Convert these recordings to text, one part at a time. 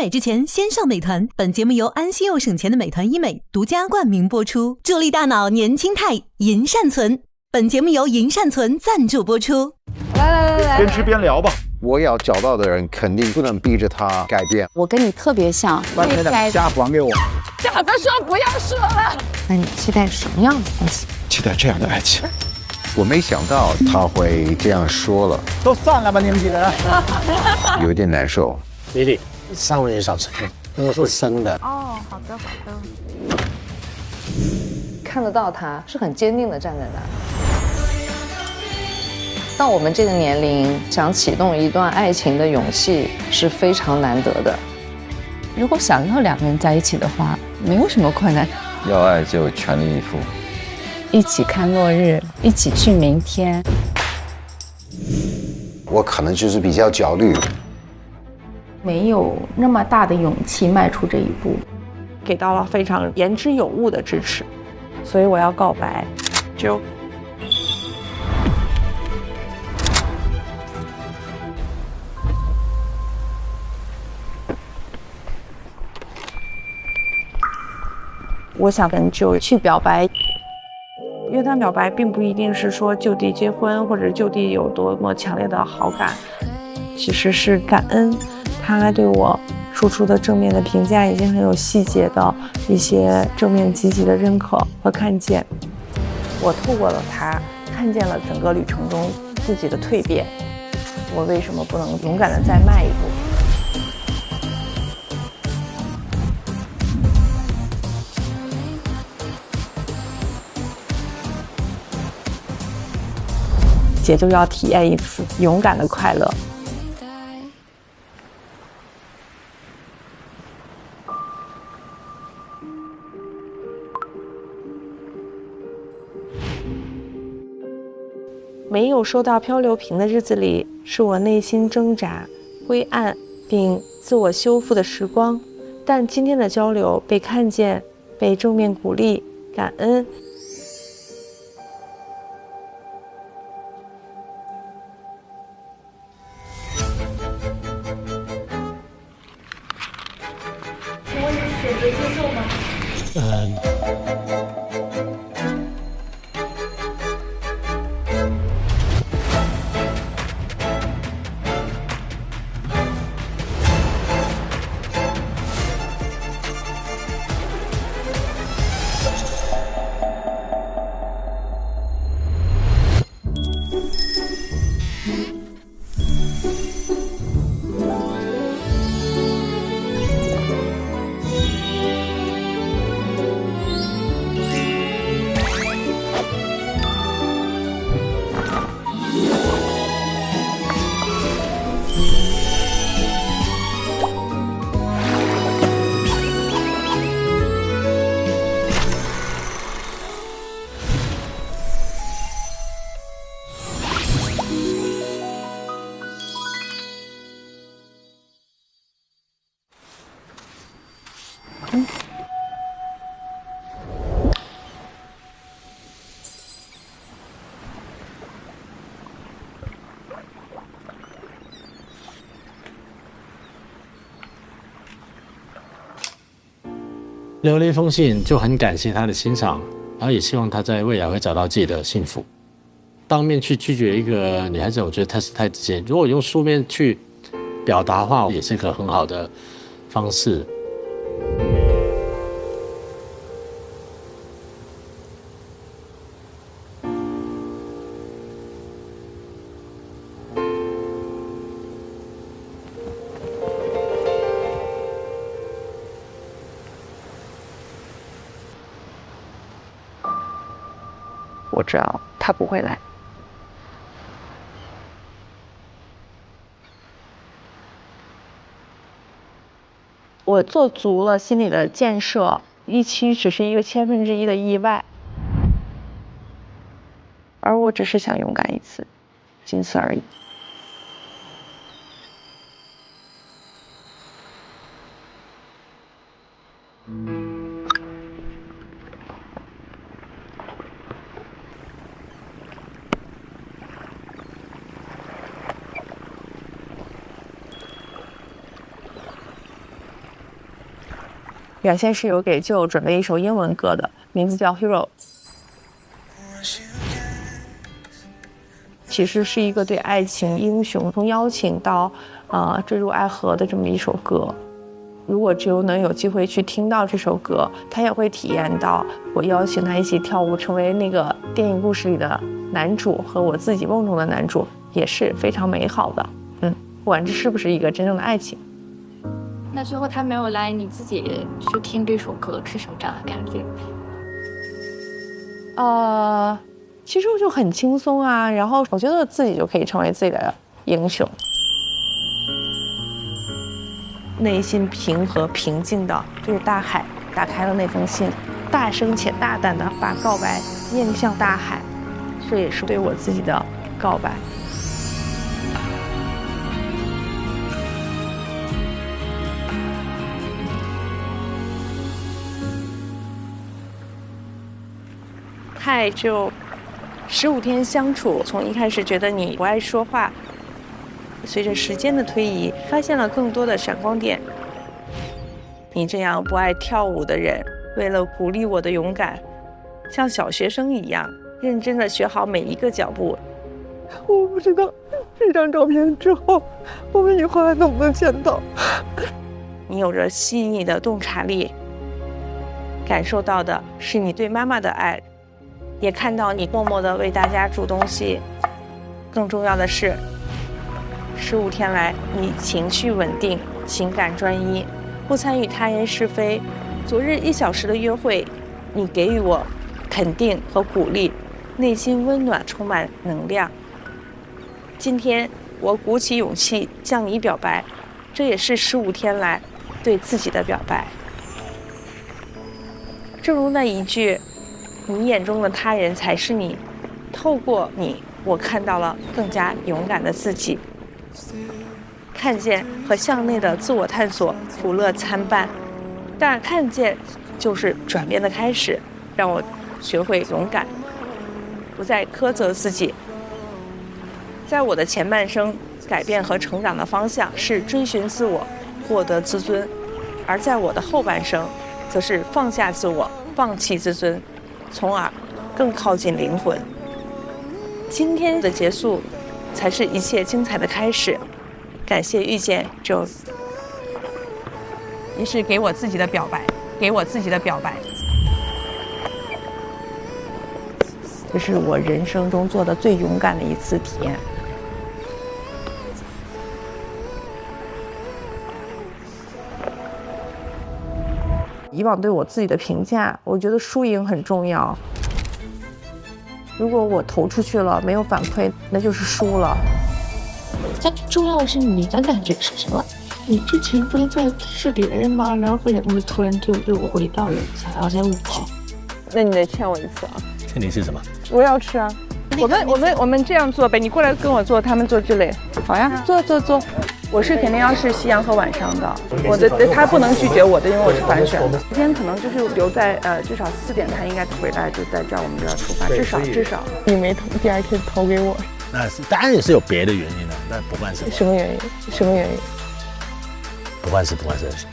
美之前先上美团。本节目由安心又省钱的美团医美独家冠名播出，助力大脑年轻态，银善存。本节目由银善存赞助播出。来，边吃边聊吧。我要找到的人肯定不能逼着他改变。我跟你特别像，把你的虾还给我。假的说不要说了。那你期待什么样的东西？期待这样的爱情。我没想到他会这样说了。都散了吧，你们几个人。有一点难受。丽丽，3文鱼少吃点，因为是生的。哦，好的。看得到他是很坚定的站在那。到我们这个年龄，想启动一段爱情的勇气是非常难得的。如果想要2个人在一起的话，没有什么困难。要爱就全力以赴，一起看落日，一起去明天。我可能就是比较焦虑，没有那么大的勇气迈出这一步，给到了非常言之有物的支持，所以我要告白。就我想跟就去表白。约他表白并不一定是说就地结婚，或者就地有多么强烈的好感，其实是感恩他对我输出的正面的评价，已经很有细节的一些正面积极的认可和看见。我透过了他看见了整个旅程中自己的蜕变，我为什么不能勇敢的再迈一步？姐就要体验一次勇敢的快乐。没有收到漂流瓶的日子里，是我内心挣扎、灰暗并自我修复的时光。但今天的交流，被看见，被正面鼓励，感恩。留了一封信，就很感谢他的欣赏，然后也希望他在未来会找到自己的幸福。当面去拒绝一个女孩子，我觉得他是太直接。如果用书面去表达的话，也是一个很好的方式。我知道他不会来。我做足了心理的建设，一期只是一个1/1000的意外，而我只是想勇敢一次，仅此而已。原先是有给舅准备一首英文歌的，名字叫 Hero， 其实是一个对爱情英雄从邀请到坠入爱河的这么一首歌。如果只有能有机会去听到这首歌，他也会体验到我邀请他一起跳舞，成为那个电影故事里的男主和我自己梦中的男主，也是非常美好的。不管这是不是一个真正的爱情。那最后他没有来，你自己去听这首歌是什么样的感觉？其实我就很轻松啊，然后我觉得自己就可以成为自己的英雄。内心平和平静的对着大海打开了那封信，大声且大胆的把告白面向大海，这也是对我自己的告白。嗨，就15天相处，从一开始觉得你不爱说话，随着时间的推移，发现了更多的闪光点。你这样不爱跳舞的人，为了鼓励我的勇敢，像小学生一样认真的学好每一个脚步。我不知道这张照片之后，我们以后还能不能见到。你有着细腻的洞察力，感受到的是你对妈妈的爱，也看到你默默的为大家煮东西。更重要的是，15天来，你情绪稳定，情感专一，不参与他人是非。昨日1小时的约会，你给予我肯定和鼓励，内心温暖，充满能量。今天我鼓起勇气向你表白，这也是15天来对自己的表白。正如那一句，你眼中的他人才是你，透过你，我看到了更加勇敢的自己。看见和向内的自我探索，苦乐参半，但看见就是转变的开始，让我学会勇敢，不再苛责自己。在我的前半生，改变和成长的方向是追寻自我，获得自尊；而在我的后半生，则是放下自我，放弃自尊，从而更靠近灵魂。今天的结束，才是一切精彩的开始。感谢遇见 Joe， 也是给我自己的表白，给我自己的表白。这是我人生中做的最勇敢的一次体验。以往对我自己的评价，我觉得输赢很重要。如果我投出去了没有反馈，那就是输了。但重要的是你的感觉是什么？你之前不是在是别人吗？然后为什么会突然就回到了想要再问题？那你得欠我一次啊！欠你是什么？我要吃啊！我们这样做呗，你过来跟我做，他们做之类。好呀，坐。我是肯定要是夕阳和晚上的，他不能拒绝我的，因为我是反选的。今天可能就是留在至少4点，他应该回来，就在这儿我们就要出发，至少你没投，第2天投给我。那是当然也是有别的原因的，但不关事。什么原因？不关事。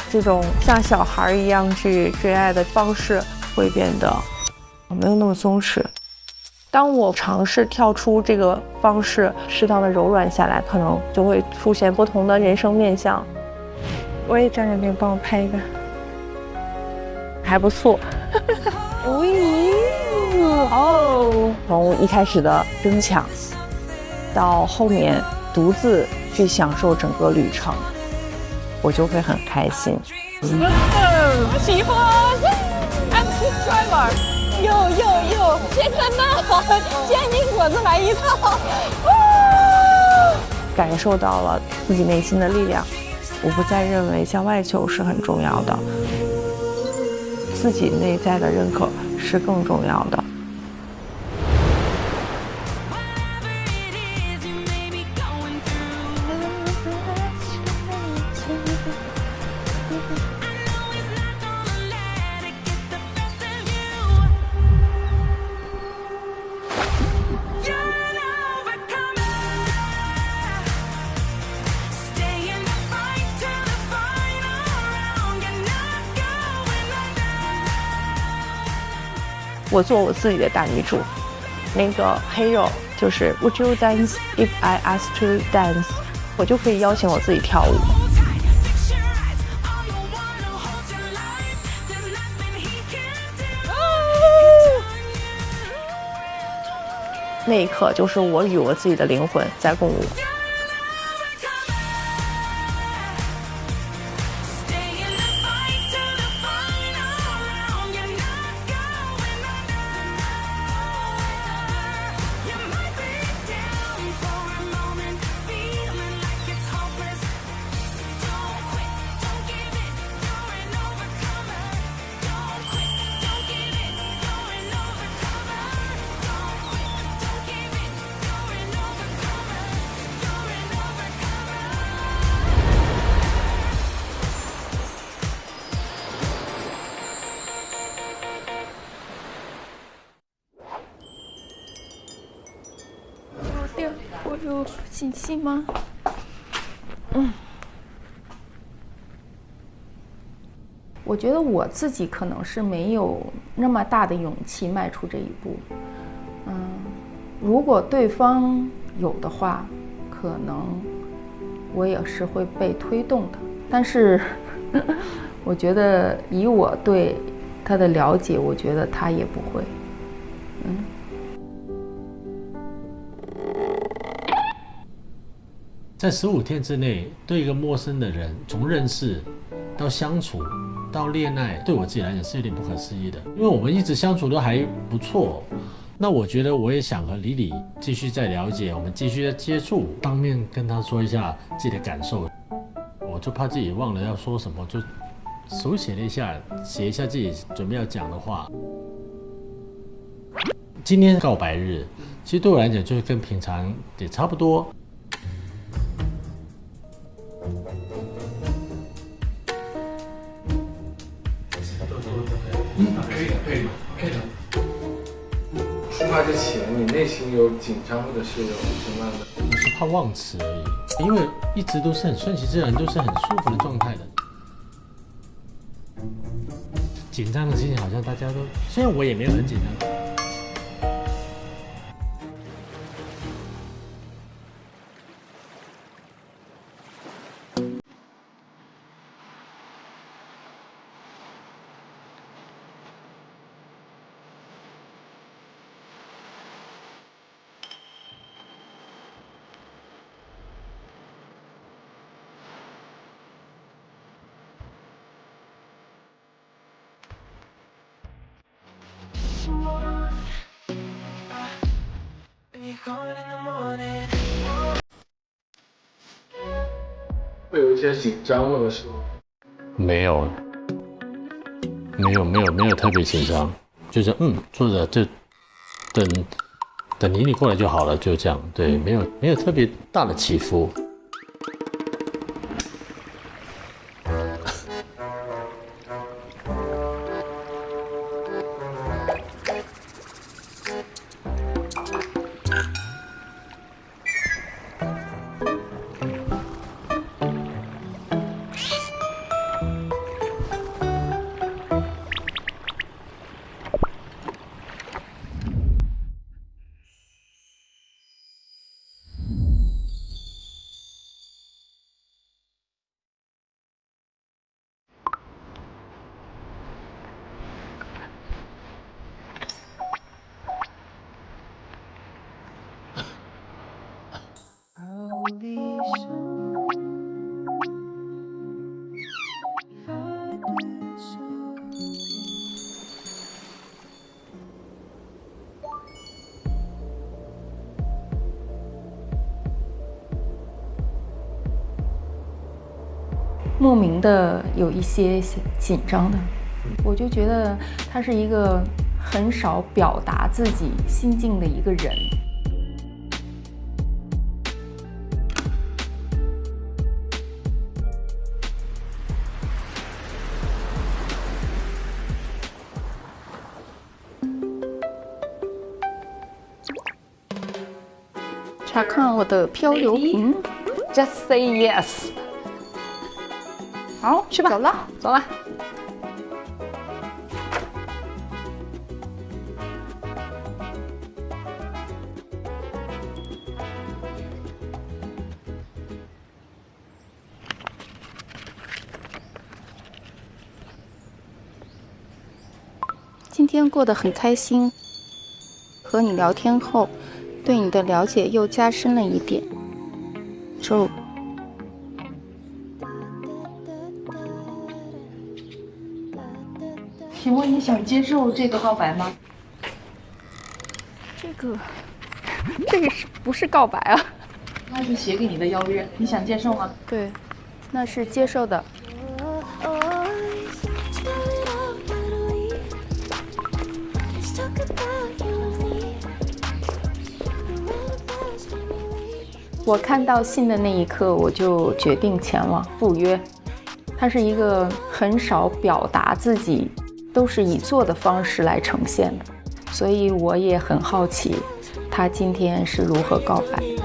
这种像小孩一样去追爱的方式会变得没有那么松弛。当我尝试跳出这个方式，适当的柔软下来，可能就会出现不同的人生面相。我也张小平帮我拍一个，还不错。从一开始的争抢，到后面独自去享受整个旅程，我就会很开心。喜欢 ，I'm the driver。哟，先看到煎饼果子来一套，感受到了自己内心的力量。我不再认为向外求是很重要的，自己内在的认可是更重要的。我做我自己的大女主。那个黑肉就是 Would you dance if I asked to dance？ 我就可以邀请我自己跳舞。那一刻，就是我与我自己的灵魂在共舞。我有信心吗？我觉得我自己可能是没有那么大的勇气迈出这一步。如果对方有的话，可能我也是会被推动的。但是，我觉得以我对他的了解，我觉得他也不会。在15天之内，对一个陌生的人，从认识到相处到恋爱，对我自己来讲是有点不可思议的。因为我们一直相处都还不错，那我觉得我也想和李李继续再了解，我们继续再接触，当面跟他说一下自己的感受。我就怕自己忘了要说什么，就手写了一下，写一下自己准备要讲的话。今天告白日，其实对我来讲就是跟平常也差不多。出发之前，你内心有紧张或者是有什么样的？我是怕忘词而已，因为一直都是很顺其自然，都是很舒服的状态的。紧张的心情好像大家都，虽然我也没有很紧张。会有一些紧张或者是没有特别紧张，就是坐着就等你过来就好了，就这样，对，没有特别大的起伏。莫名的有一些紧张的，我就觉得他是一个很少表达自己心境的一个人。查看我的漂流瓶 ，Just say yes。好，去吧，走了。天过得很开心，和你聊天后，对你的了解又加深了一点。周，请问你想接受这个告白吗？这个不是告白啊？那是写给你的邀约，你想接受吗？对，那是接受的。我看到信的那一刻，我就决定前往赴约。他是一个很少表达自己，都是以做的方式来呈现的，所以我也很好奇，他今天是如何告白的。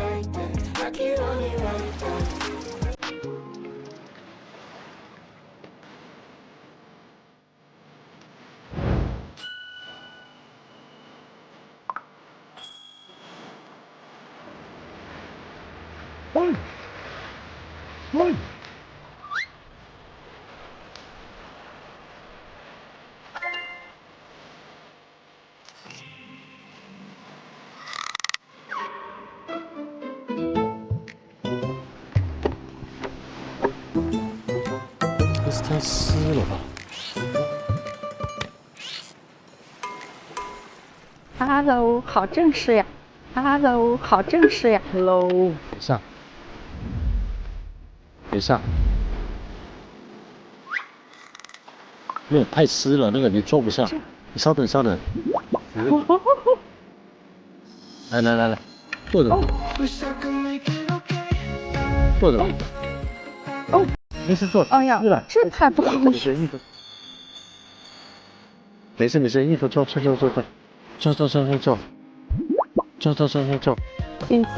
太湿了吧 ？Hello， 好正式呀 ！Hello， 好正式呀 ！Hello， 等一下，等一下，有点太湿了，那个你坐不下。你稍等，稍等。来来来来，坐着，坐着。哦。没事坐。哎呀，这太不好意思。没事没事，一直坐坐坐坐坐，坐坐坐坐坐，坐坐坐坐坐。谢谢。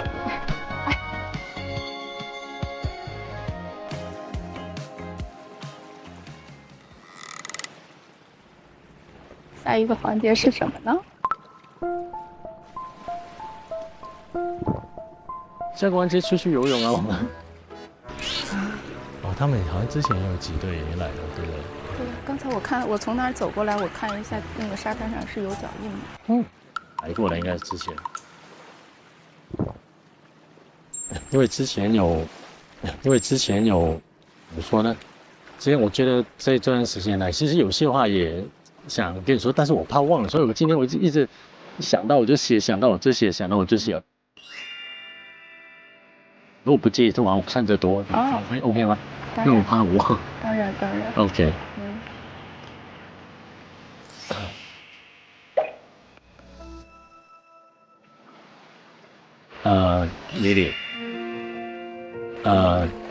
下一个环节是什么呢？下个环节出去游泳啊，我们。哦，他们好像之前也有几队也来了，对不对？对，刚才我从那儿走过来，我看一下那个沙滩上是有脚印的。嗯，来过的应该是之前，因为之前有，怎么说呢？之前我觉得在这段时间来，其实有些话也想跟你说，但是我怕忘了，所以我今天我一直想到我就写，想到我就写，想到我就写。如果不介意，这玩意我看着多，哦 ，OK 吗？因为我怕我。当然当然。OK。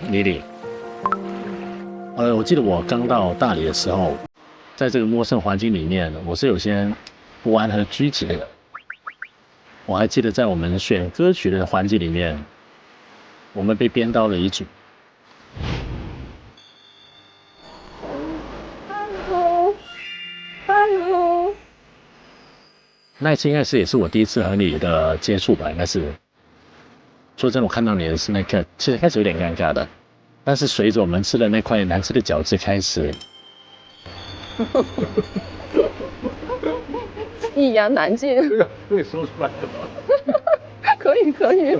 Lily，我记得我刚到大理的时候，在这个陌生环境里面，我是有些不安和拘谨的。我还记得在我们选歌曲的环节里面，我们被编到了一组。Hello。那一次应该是也是我第一次和你的接触吧，应该是。说真的，我看到你的是那刻，其实开始有点尴尬的，但是随着我们吃了那块难吃的饺子开始，一言难尽。可以说出来的吗？可以可以。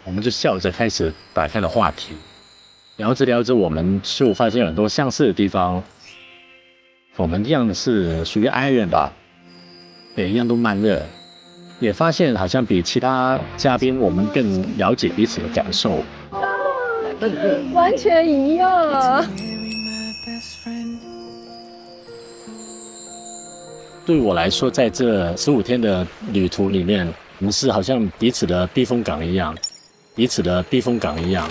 我们就笑着开始打开了话题，聊着聊着，我们就发现有很多相似的地方。我们一样的是属于 I 人吧，也一样都慢热。也发现好像比其他嘉宾我们更了解彼此的感受，完全一样。对我来说，在这15天的旅途里面，我们是好像彼此的避风港一样，彼此的避风港一样。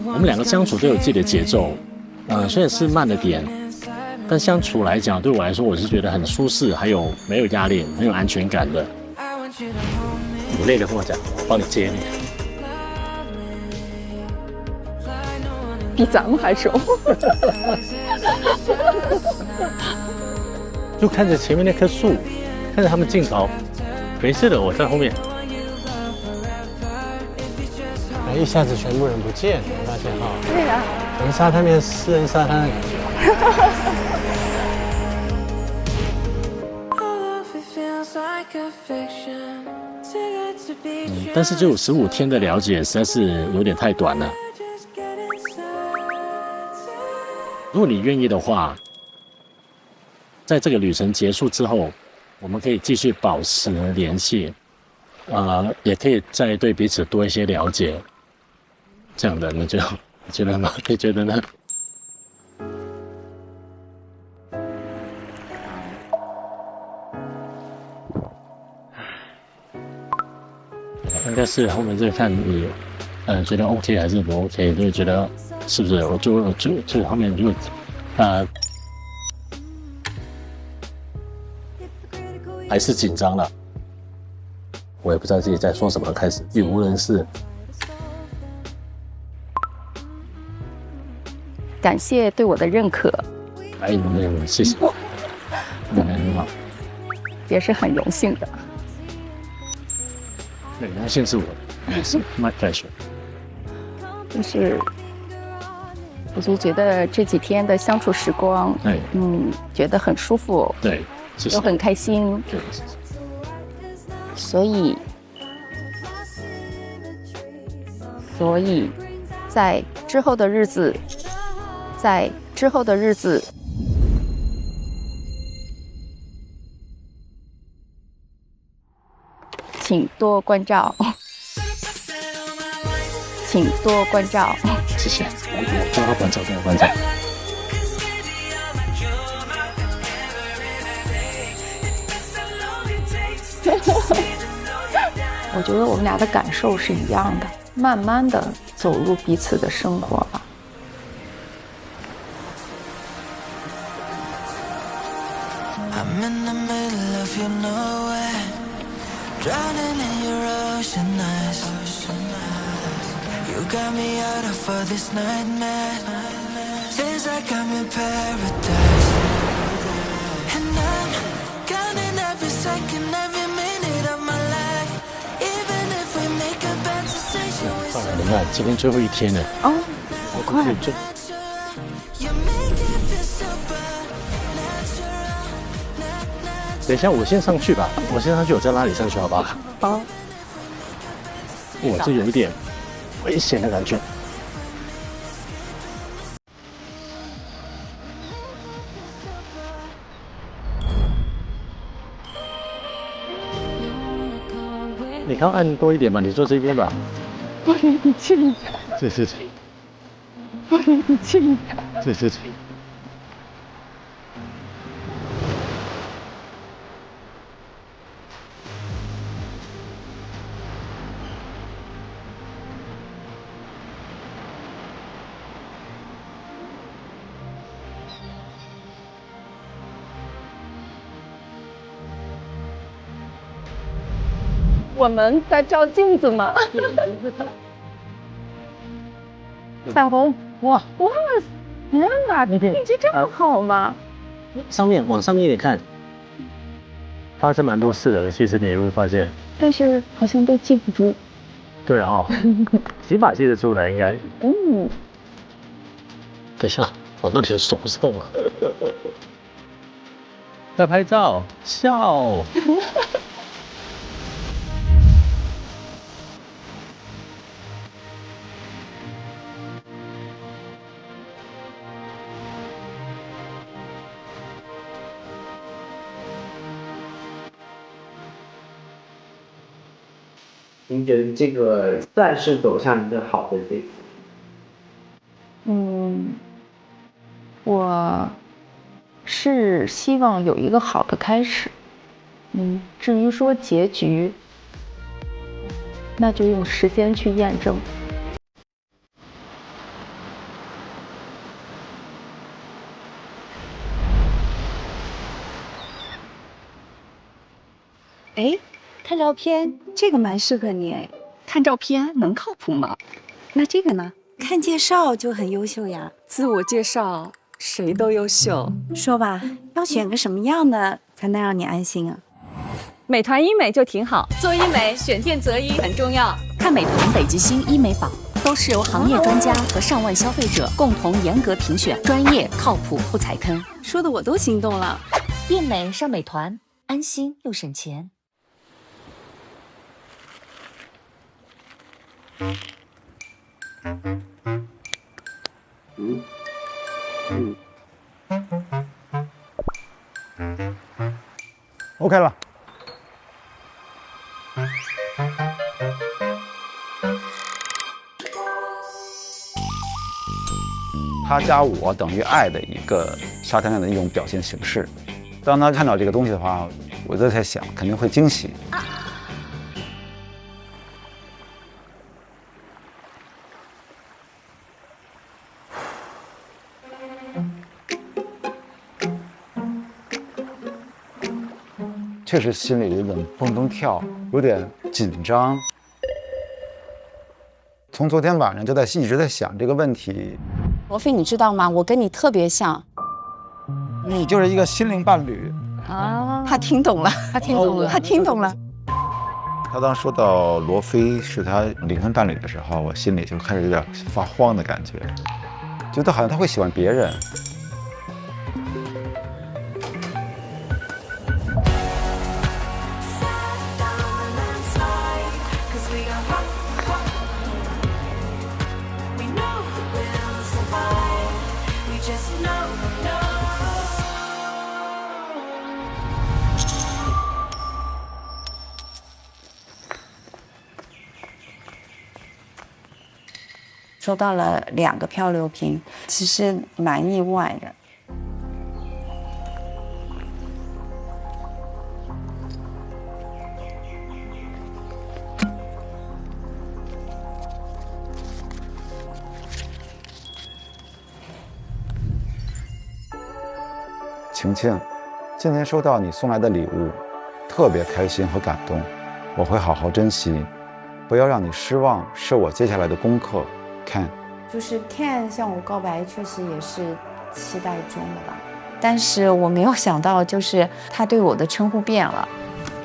我们两个相处都有自己的节奏，虽然是慢了点。但相处来讲，对我来说，我是觉得很舒适，还有没有压力，很有安全感的。有累了跟我讲，我帮你接你。比咱们还熟。就看着前面那棵树，看着他们镜头，没事的，我在后面。哎，一下子全部人不见，你发现哈？对呀。从沙滩变私人沙滩的感觉。但是就15天的了解实在是有点太短了。如果你愿意的话，在这个旅程结束之后，我们可以继续保持联系，也可以再对彼此多一些了解。这样的，你觉得吗？你觉得呢？应该是后面再看你，觉得 OK 还是不 OK， 就觉得是不是？我就后面就，还是紧张了。我也不知道自己在说什么，开始语无伦次。感谢对我的认可。哎，谢谢。很好，也是很荣幸的。对，荣幸是我的，是 my pleasure。我就觉得这几天的相处时光，觉得很舒服，对，又很开心，对，所以在之后的日子，请多关照，请多关照。谢谢，多关照，多关照。我觉得我们俩的感受是一样的，慢慢的走入彼此的生活吧。I'm in the middle of your nowhere, drowning in your ocean eyes. You got me out of all this nightmare. Feels like I'm in paradise. And I'm counting every second, every minute of my life. Even if we make a bad decision, we 你看，今天最后一天了。哦，好快。等一下，我先上去吧。我先上去，我再拉你上去，好不好？好。哇，这有一点危险的感觉。你看按多一点吧，你坐这边吧。我离你近一点。对。我离你近一点。对。我们在照镜子吗？彩虹，哇，天哪，运气这么好吗？往上面一点看，发生蛮多事的，其实你也会发现。但是好像都记不住。对啊，起码记得住了，应该。等一下，我那里的手上了。在拍照，笑。您觉得这个算是走向一个好的结局？我是希望有一个好的开始。至于说结局，那就用时间去验证。哎，看照片，这个蛮适合你哎。看照片能靠谱吗？那这个呢？看介绍就很优秀呀。自我介绍，谁都优秀。说吧，要选个什么样的才能让你安心啊？美团医美就挺好，做医美选店择医很重要。看美团北极星医美宝。都是由行业专家和上万消费者共同严格评选，专业靠谱不踩坑，说的我都心动了。变美上美团，安心又省钱。OK 了。他加我等于爱的一个沙滩上的一种表现形式。当他看到这个东西的话，我就在想，肯定会惊喜。确实心里有点蹦蹦跳，有点紧张。从昨天晚上就一直在想这个问题。罗非，你知道吗？我跟你特别像。你就是一个心灵伴侣啊！他听懂了，他听懂了，他听懂了。他当说到罗非是他灵魂伴侣的时候，我心里就开始有点发慌的感觉，觉得好像他会喜欢别人。收到了2个漂流瓶，其实蛮意外的。晴晴，今天收到你送来的礼物，特别开心和感动，我会好好珍惜，不要让你失望，是我接下来的功课。Ken， 就是 Ken 向我告白，确实也是期待中的吧。但是我没有想到，就是他对我的称呼变了，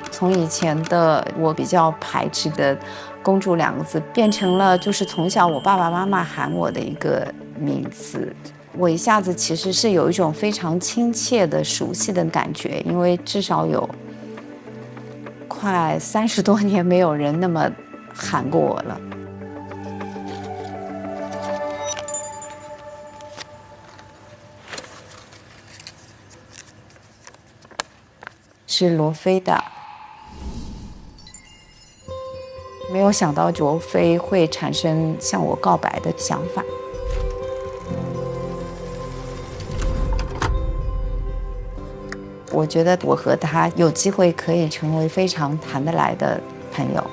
从以前的我比较排斥的“公主”2个字，变成了就是从小我爸爸妈妈喊我的一个名字。我一下子其实是有一种非常亲切的、熟悉的感觉，因为至少有快30多年没有人那么喊过我了。是罗非的，没有想到罗非会产生向我告白的想法。我觉得我和他有机会可以成为非常谈得来的朋友。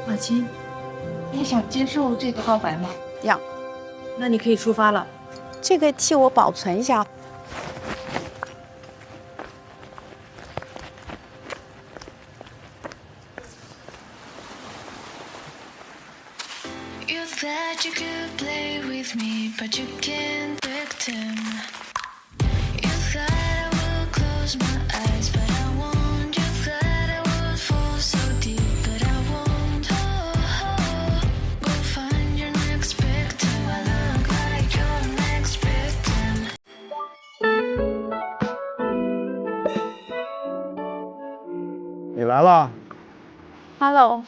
马青，你想接受这个告白吗？要。那你可以出发了。这个替我保存一下。That you could play with me, but you can't victim. You thought I would close my eyes, but I won't. You thought I would fall so deep, but I won't. Go find your next victim. I look like your next victim. 你来了。Hello。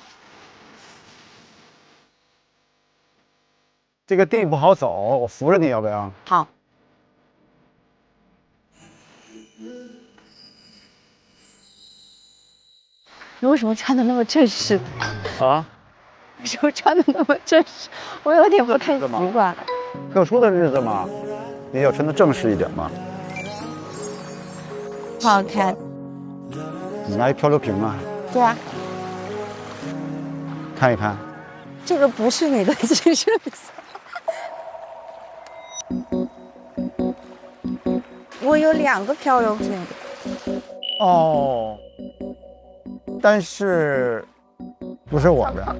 这个地不好走，我扶着你，要不要？好。你为什么穿的那么正式？啊？为什么穿的那么正式？我有点不太习惯。特殊的日子嘛，你要穿的正式一点嘛。不好看。你拿一漂流瓶啊？对啊。看一看。这个不是你的，其实。我有2个漂流瓶。哦，但是不是我的。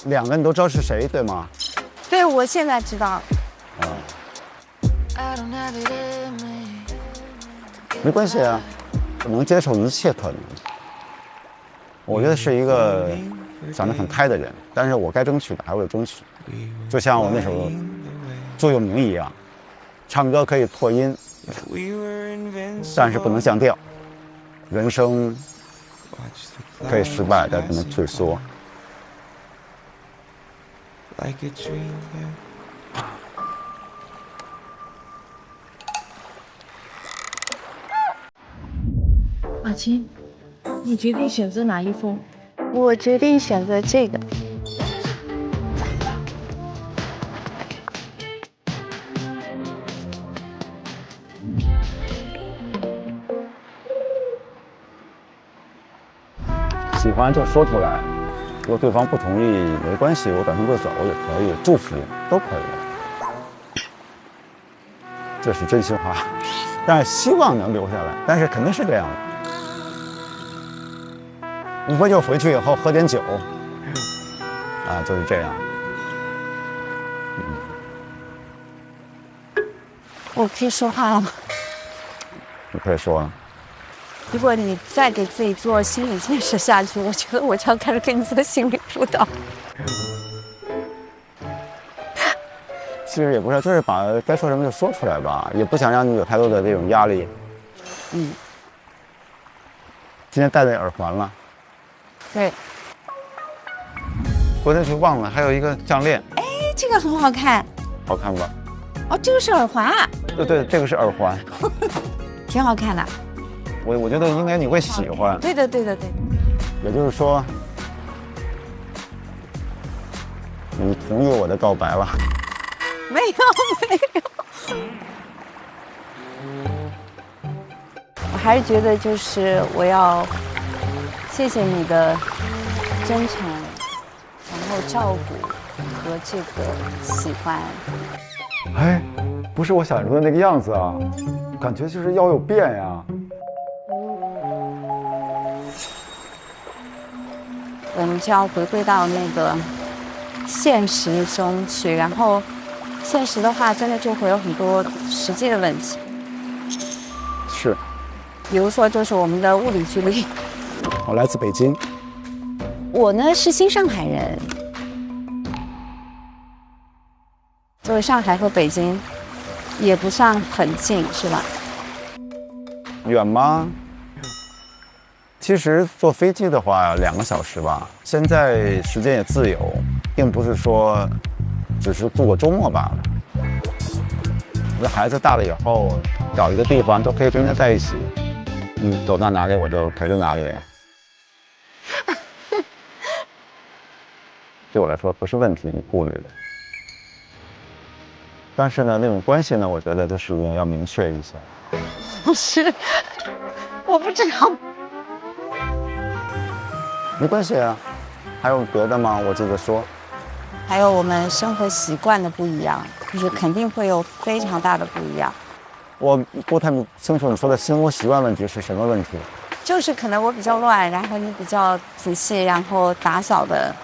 2个你都知道是谁对吗？对，我现在知道。没关系啊，我能接受一切可能。我觉得是一个想得很开的人，但是我该争取的还会争取。就像我那首座右铭一样，唱歌可以破音，但是不能降调。人生可以失败，但不能退缩。马青，你决定选择哪一封？我决定选择这个。喜欢就说出来，如果对方不同意没关系，我转身就走也可以，祝福都可以。这是真心话，但是希望能留下来，但是肯定是这样的。无非就回去以后喝点酒，啊，就是这样。我可以说话了吗？你可以说了。如果你再给自己做心理建设下去，我觉得我就要开始给你做心理辅导。其实也不是，就是把该说什么就说出来吧，也不想让你有太多的这种压力。嗯。今天戴的耳环了。对。昨天就忘了，还有一个项链。哎，这个很好看。好看吧？哦，这个是耳环啊。对，这个是耳环。挺好看的。我觉得应该你会喜欢。对的。也就是说，你同意我的告白了？没有。我还是觉得就是我要谢谢你的真诚，然后照顾和这个喜欢。哎，不是我想说的那个样子啊，感觉就是要有变呀。我们就要回归到那个现实中去，然后现实的话，真的就会有很多实际的问题。是。比如说，就是我们的物理距离。我来自北京。我呢是新上海人。作为上海和北京，也不算很近，是吧？远吗？其实坐飞机的话2个小时吧。现在时间也自由，并不是说只是度过周末罢了。我的孩子大了以后，找一个地方都可以跟他在一起。走到哪里我就陪着哪里。对我来说不是问题，你顾虑的。但是呢，那种关系呢，我觉得就是要明确一下。不是，我不知道。没关系啊，还有别的吗？我记得说，还有我们生活习惯的不一样，就是肯定会有非常大的不一样。我不太清楚你说的生活习惯问题是什么问题？就是可能我比较乱，然后你比较仔细，然后打扫的。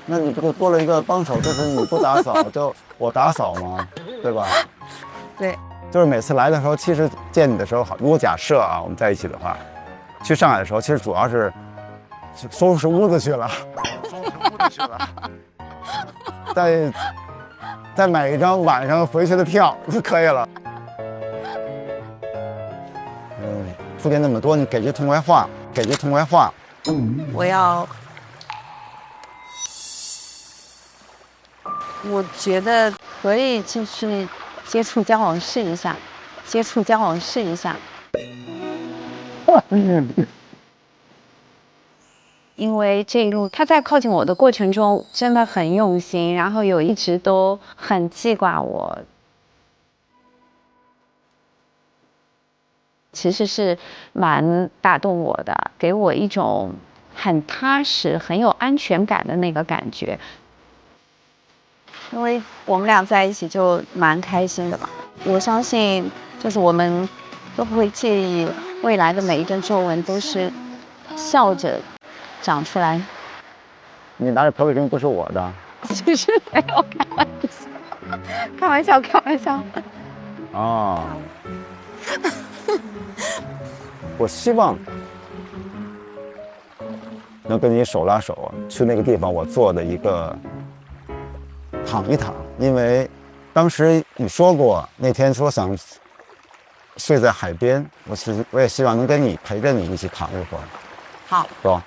那你不多了一个帮手，就是你不打扫就我打扫吗？对吧？对。就是每次来的时候，其实见你的时候，如果假设啊我们在一起的话，去上海的时候，其实主要是收拾屋子去了，再买一张晚上回去的票就可以了。付给那么多，你给句痛快话，给句痛快话。我觉得可以就是接触交往试一下，因为这一路他在靠近我的过程中真的很用心，然后一直都很记挂我，其实是蛮打动我的，给我一种很踏实、很有安全感的那个感觉。因为我们俩在一起就蛮开心的嘛，我相信就是我们都不会介意未来的每一个皱纹都是笑着长出来。你拿着漂白针不是我的。其实没有，开玩笑。啊，我希望能跟你手拉手去那个地方，我做的一个躺一躺，因为当时你说过那天说想睡在海边，我也希望能跟你陪着你一起躺一会儿。好，走。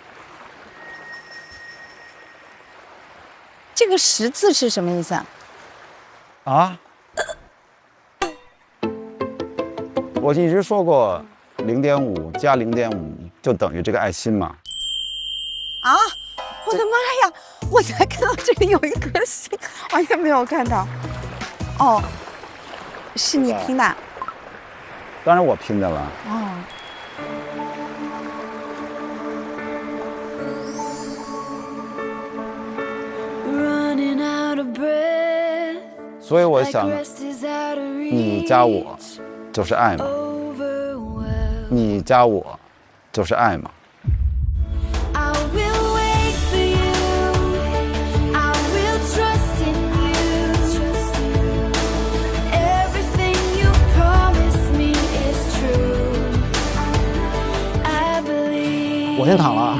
这个10字是什么意思啊？啊？我一直说过0.5加0.5就等于这个爱心嘛。啊！我的妈呀！我才看到这里有一颗星，完全没有看到。哦，是你拼的？当然我拼的了。哦。所以我想，你加我就是爱嘛，你加我就是爱嘛。我先躺了啊。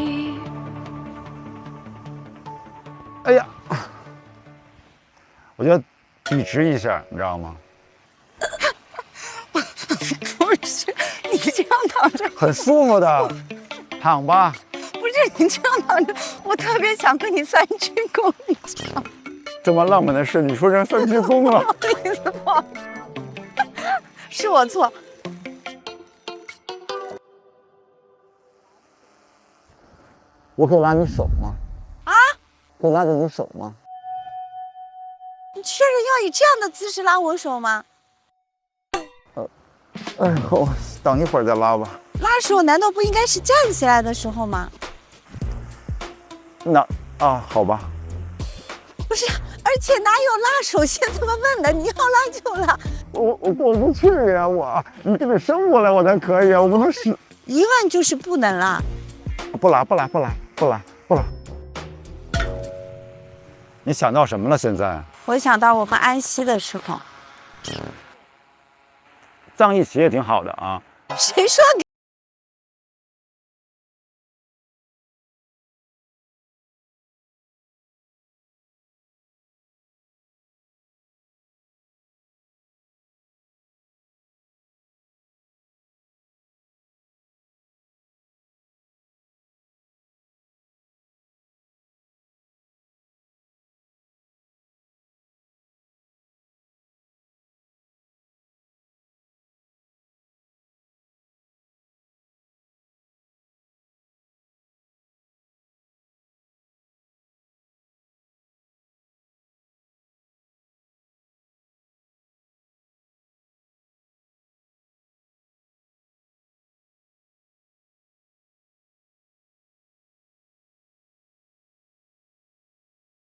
哎呀，我觉得笔直一下，你知道吗？不是，你这样躺着很舒服的，躺吧。不是你这样躺着，我特别想跟你3鞠躬，你知道吗？这么浪漫的事，你说成3鞠躬了。不好意思，不好意思，是我错。我可以拉你手吗？啊？可以拉着你手吗？你确认要以这样的姿势拉我手吗？我等一会儿再拉吧。拉手难道不应该是站起来的时候吗？那啊，好吧。不是，而且哪有拉手先这么问的？你要拉就拉。我过不去呀，你得伸过来我才可以啊，我不能使。一问就是不能拉。不拉。你想到什么了？现在？我想到我们安息的时候，葬一起也挺好的啊。谁说？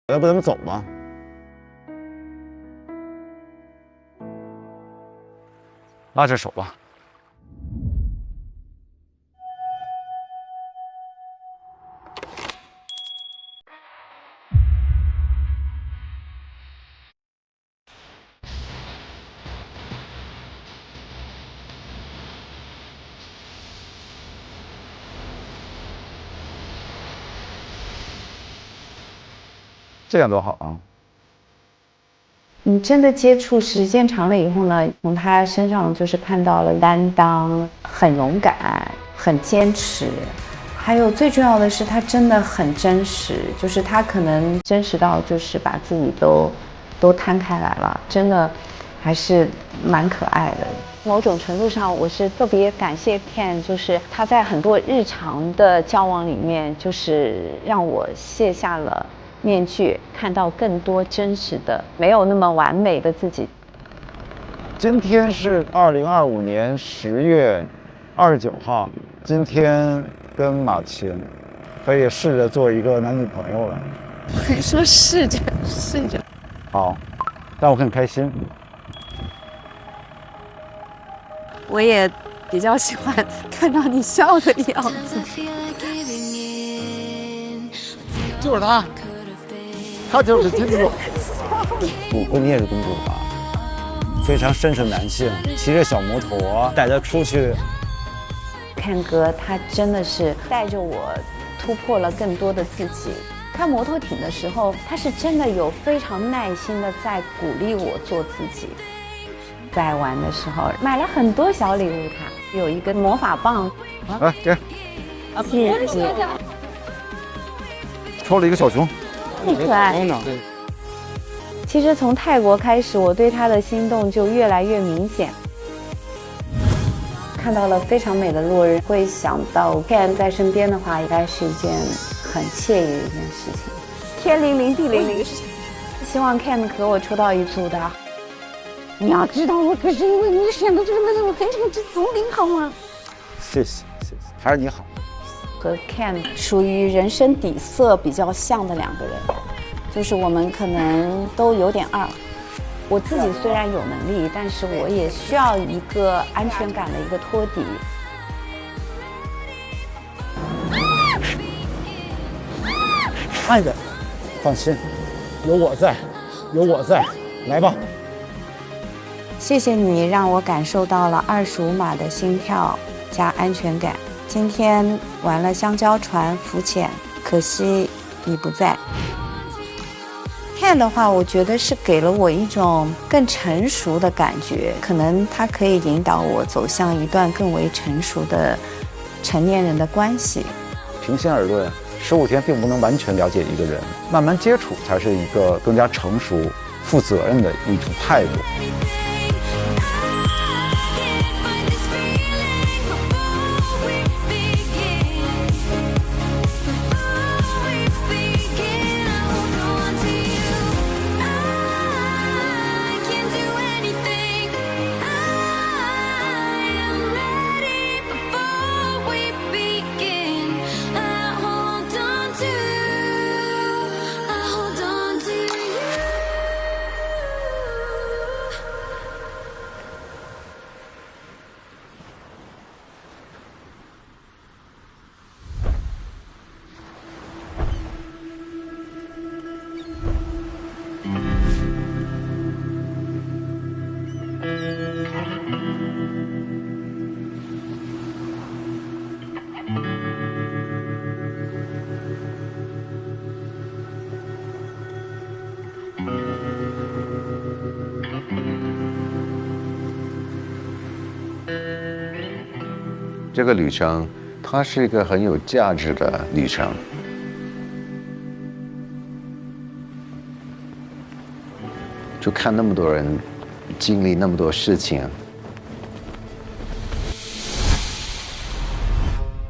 要不咱们走吧？拉着手吧。这样多好啊！你真的接触时间长了以后呢，从他身上就是看到了担当，很勇敢，很坚持，还有最重要的是他真的很真实，就是他可能真实到就是把自己都摊开来了，真的还是蛮可爱的。某种程度上，我是特别感谢 Ken， 就是他在很多日常的交往里面，就是让我卸下了面具，看到更多真实的、没有那么完美的自己。今天是2025年10月29号，今天跟马琴可以试着做一个男女朋友了。你说试着。好，但我很开心。我也比较喜欢看到你笑的样子。就是他。他就是金主，你也是公主吧？非常绅士的男性，骑着小摩托带他出去。Ken 哥他真的是带着我突破了更多的自己。开摩托艇的时候，他是真的有非常耐心的在鼓励我做自己。在玩的时候买了很多小礼物他有一个魔法棒。啊，这样。谢谢。抽了一个小熊，太可爱。其实从泰国开始，我对他的心动就越来越明显。看到了非常美的落日，会想到 Ken 在身边的话，应该是一件很惬意的一件事情。天灵灵地灵灵，希望 Ken 和我出道一组的。你要知道，我可是因为你选的这个妹子，我非常之聪明，好吗？谢谢谢谢，还是你好。和 Ken 属于人生底色比较像的两个人，就是我们可能都有点二。我自己虽然有能力，但是我也需要一个安全感的一个托底。慢点，放心，有我在，有我在，来吧。谢谢你让我感受到了25码的心跳加安全感。今天玩了香蕉船浮潜，可惜你不在。Ken 的话，我觉得是给了我一种更成熟的感觉，可能他可以引导我走向一段更为成熟的成年人的关系。平心而论，15天并不能完全了解一个人，慢慢接触才是一个更加成熟、负责任的一种态度。这个旅程，它是一个很有价值的旅程。就看那么多人经历那么多事情，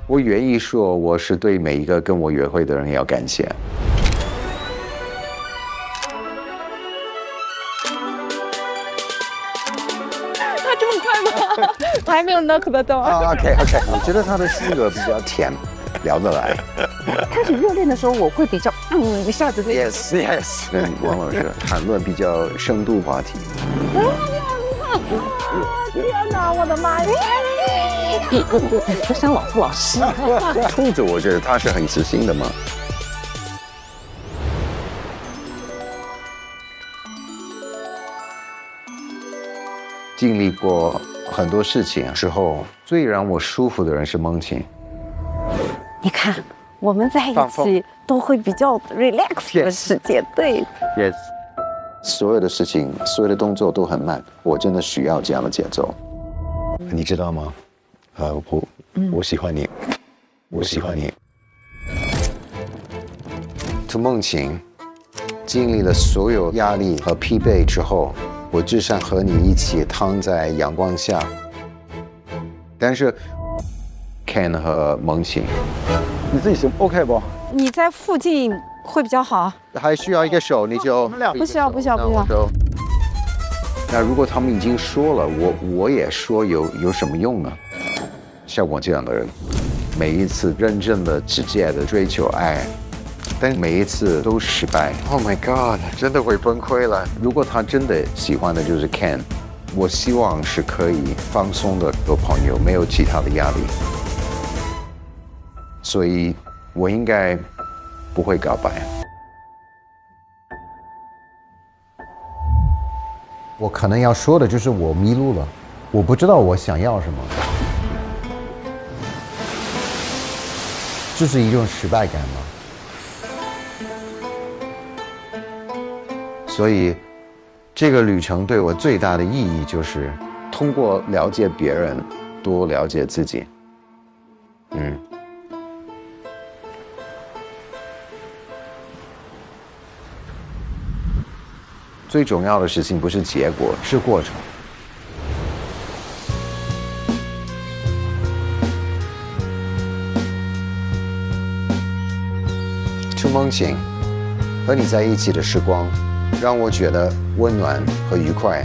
我愿意说，我是对每一个跟我约会的人要感谢。他这么快吗？我还没有 knock 得到。OK， 我觉得他的性格比较甜，聊得来。开始热恋的时候，我会比较一下子就 yes， 跟王老师谈论比较深度话题。天哪，我的妈呀！不像老夫老师。兔子，我觉得他是很自信的嘛。经历过很多事情之后，最让我舒服的人是梦晴。你看，我们在一起都会比较 relax 的时间，对。Yes， 所有的事情，所有的动作都很慢，我真的需要这样的节奏。你知道吗？我喜欢你，我喜欢你。涂梦晴经历了所有压力和疲惫之后，我只想和你一起躺在阳光下。但是 Ken 和梦晴，你自己行 OK 不？你在附近会比较好。还需要一个手，你就不需要。那如果他们已经说了，我也说有什么用呢？像我这样的人，每一次认真的、直接的追求爱，但每一次都失败。Oh my God， 真的会崩溃了。如果他真的喜欢的就是 Ken， 我希望是可以放松的做朋友，没有其他的压力。所以我应该不会告白。我可能要说的就是我迷路了，我不知道我想要什么，这是一种失败感吗？所以，这个旅程对我最大的意义就是通过了解别人，多了解自己。最重要的事情不是结果，是过程。出梦醒，和你在一起的时光，让我觉得温暖和愉快，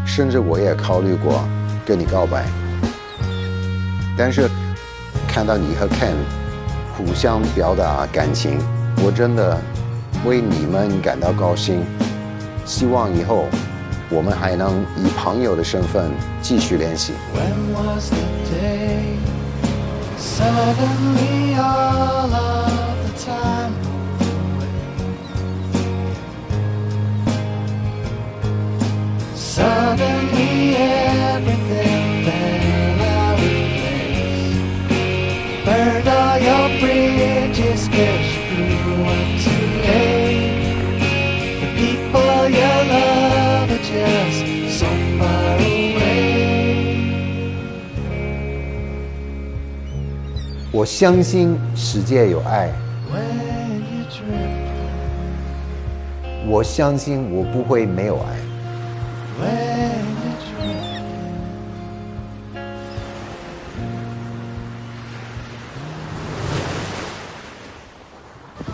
甚至我也考虑过跟你告白。但是看到你和 Ken 互相表达感情，我真的为你们感到高兴。希望以后我们还能以朋友的身份继续联系。When was the day suddenly all of the time suddenly everything fell out of place burned all your bridges 'cause you grew up too late the people you love are just so far away 我相信世界有爱，我相信我不会没有爱。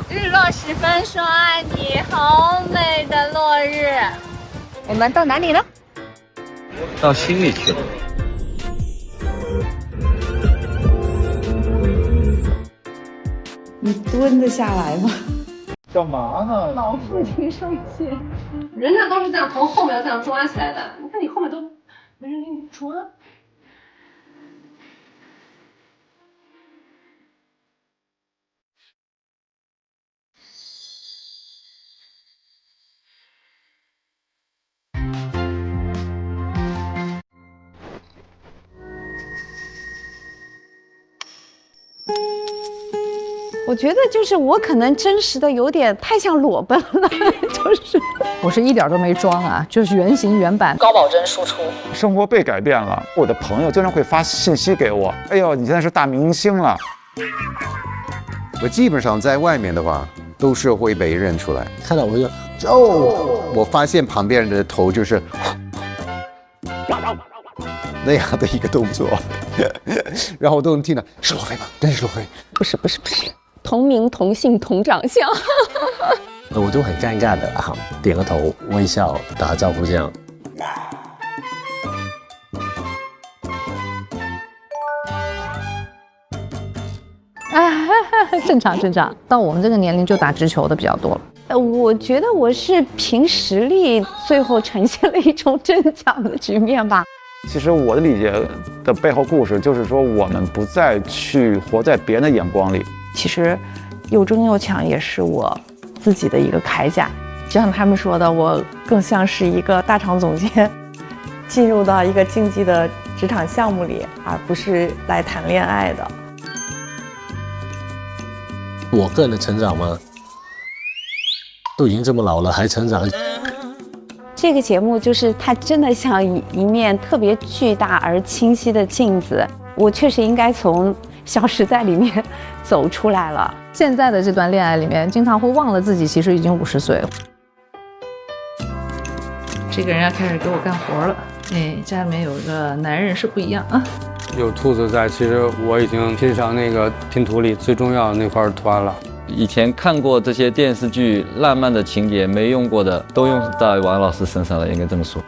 日落时分说爱你，好美的落日。我们到哪里了？到心里去了。你蹲得下来吗？干嘛呢？老父亲上线，人家都是这样从后面这样抓起来的，你看你后面都没人给你抓。我觉得就是我可能真实的有点太像裸奔了，就是我是一点都没装啊，就是原型原版，高保真输出。生活被改变了，我的朋友经常会发信息给我，哎呦，你现在是大明星了。我基本上在外面的话，都是会被认出来。看到我就我发现旁边人的头就是那样的一个动作，然后我都能听到是罗非吗？真是罗非？不是，同名同姓同长相。我就很尴尬的哈，点个头，微笑，打个招呼这样。正常，到我们这个年龄就打直球的比较多了。我觉得我是凭实力，最后呈现了一种正向的局面吧。其实我的理解的背后故事就是说，我们不再去活在别人的眼光里。其实又争又抢也是我自己的一个铠甲，就像他们说的，我更像是一个大厂总监，进入到一个竞技的职场项目里，而不是来谈恋爱的。我个人的成长吗？都已经这么老了还成长？这个节目就是它真的像一面特别巨大而清晰的镜子，我确实应该从《小时代》里面走出来了。现在的这段恋爱里面，经常会忘了自己其实已经50岁了。这个人要开始给我干活了，家里面有个男人是不一样啊。有兔子在，其实我已经拼上那个拼图里最重要的那块图案了。以前看过这些电视剧浪漫的情节没用过的，都用在王老师身上了，应该这么说。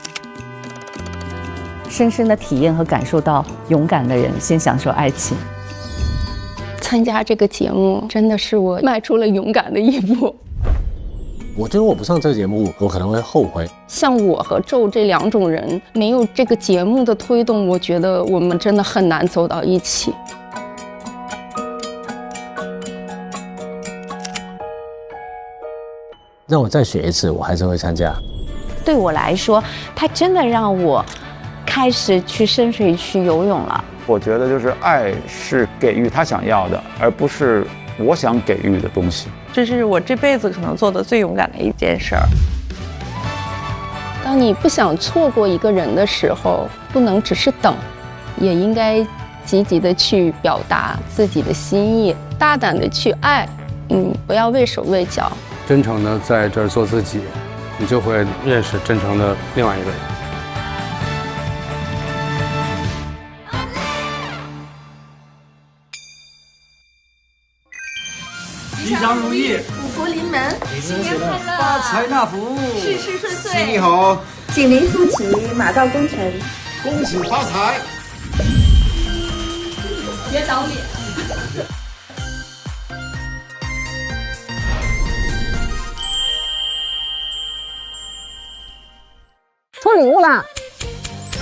深深的体验和感受到，勇敢的人先享受爱情。参加这个节目真的是我迈出了勇敢的一步。我觉得我不上这个节目，我可能会后悔。像我和宙这两种人，没有这个节目的推动，我觉得我们真的很难走到一起。让我再选一次，我还是会参加。对我来说，它真的让我开始去深水区游泳了。我觉得就是爱是给予他想要的，而不是我想给予的东西。这是我这辈子可能做的最勇敢的一件事儿。当你不想错过一个人的时候，不能只是等，也应该积极的去表达自己的心意，大胆的去爱，不要畏手畏脚，真诚的在这儿做自己，你就会认识真诚的另外一个人。吉祥如意，五福临门，新年快乐，发财纳福，事事顺遂，新年好，锦鳞速起，马到功成，恭喜发财。别倒脸。送礼物啦！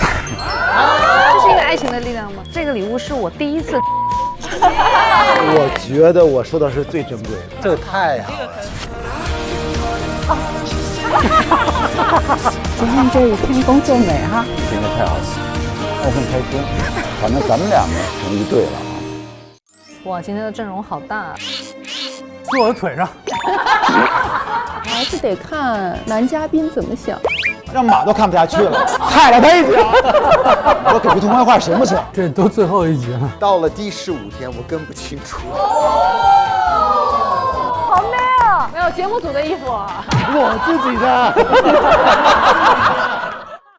这是一个爱情的力量吗？这个礼物是我第一次。我觉得我收到是最珍贵的，这个太好了。今天这一天工作美哈，今天太好了，我很开心。反正咱们两个成一对了啊！哇，今天的阵容好大，坐我的腿上。还是得看男嘉宾怎么想。让马都看不下去了，踩了他一脚。我给个通关话行不行？这都最后一集了，到了第15天，我跟不清楚。好 man 啊！没有节目组的衣服，我自己的。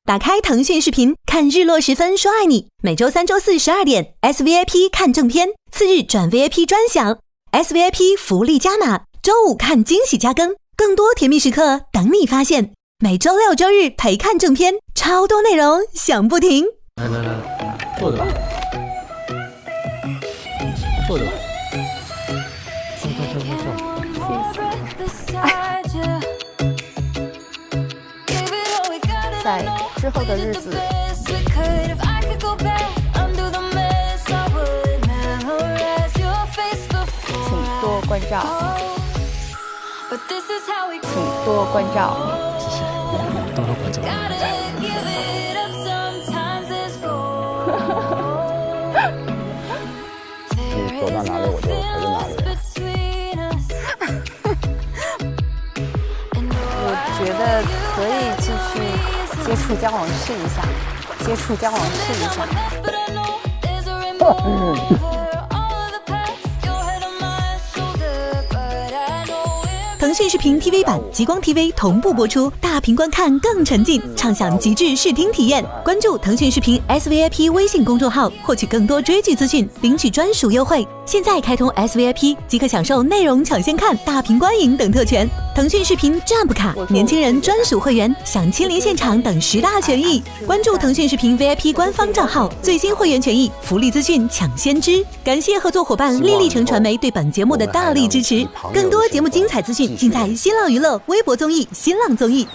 打开腾讯视频，看日落时分说爱你。每周3、周4 12点 ，SVIP 看正片，次日转 VIP 专享 ，SVIP 福利加码，周5看惊喜加更，更多甜蜜时刻等你发现。每周6、周日陪看正片，超多内容想不停。来，坐着吧，坐着吧。在之后的日子，请多关照，请多关照。多多关照。你走到哪里我就陪着哪里。我觉得可以继续接触交往试一下，接触交往试一下。腾讯视频 TV 版、极光 TV 同步播出，大屏观看更沉浸，畅享极致视听体验。关注腾讯视频 SVIP 微信公众号，获取更多追剧资讯，领取专属优惠。现在开通 SVIP 即可享受内容抢先看、大屏观影等特权。腾讯视频 Jump 卡、年轻人专属会员、享亲临现场等10大权益。关注腾讯视频 VIP 官方账号，最新会员权益、福利资讯抢先知。感谢合作伙伴丽丽城传媒对本节目的大力支持。更多节目精彩资讯尽在新浪娱乐微博综艺、新浪综艺。